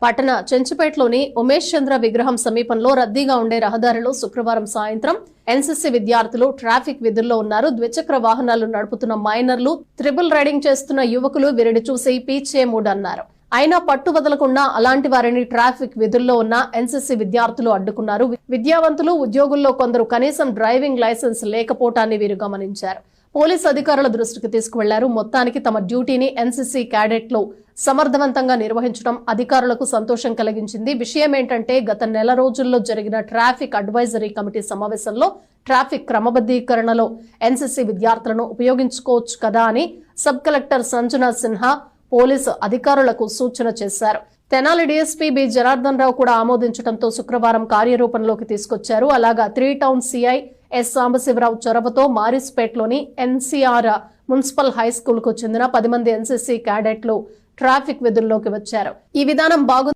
పట్టణ చెంచుపేటలోని ఉమేష్ చంద్ర విగ్రహం సమీపంలో రద్దీగా ఉండే రహదారిలో శుక్రవారం సాయంత్రం ఎన్సీసీ విద్యార్థులు ట్రాఫిక్ విధుల్లో ఉన్నారు. ద్విచక్ర వాహనాలు నడుపుతున్న మైనర్లు, త్రిబుల్ రైడింగ్ చేస్తున్న యువకులు వీరిని చూసి పీచే మూడన్నారు. అయినా పట్టు వదలకుండా అలాంటి వారిని ట్రాఫిక్ విధుల్లో ఉన్న ఎన్సీసీ విద్యార్థులు అడ్డుకున్నారు. విద్యావంతులు, ఉద్యోగుల్లో కొందరు కనీసం డ్రైవింగ్ లైసెన్స్ లేకపోవటాన్ని వీరు గమనించారు. పోలీసు అధికారుల దృష్టికి తీసుకువెళ్లారు. మొత్తానికి తమ డ్యూటీని ఎన్సీసీ క్యాడెట్లు సమర్థవంతంగా నిర్వహించడం అధికారులకు సంతోషం కలిగించింది. విషయం ఏంటంటే, గత నెల రోజుల్లో జరిగిన ట్రాఫిక్ అడ్వైజరీ కమిటీ సమావేశంలో ట్రాఫిక్ క్రమబద్ధీకరణలో ఎన్సీసీ విద్యార్థులను ఉపయోగించుకోవచ్చు కదా అని sub collector Sanjana Sinha police అధికారులకు సూచన చేశారు. తెనాలి డీఎస్పీ బి జనార్దన్ రావు కూడా ఆమోదించడంతో శుక్రవారం కార్యరూపంలోకి తీసుకొచ్చారు. అలాగా 3 టౌన్ సిఐ ఎస్ సాంబశివరావు చొరవతో మారిస్పేట్లోని ఎన్సీఆర్ మున్సిపల్ హై స్కూల్ కు చెందిన 10 మంది ఎన్సీసీ క్యాడెట్లు ట్రాఫిక్ విధుల్లోకి వచ్చారు. ఈ విధానం బాగుంది.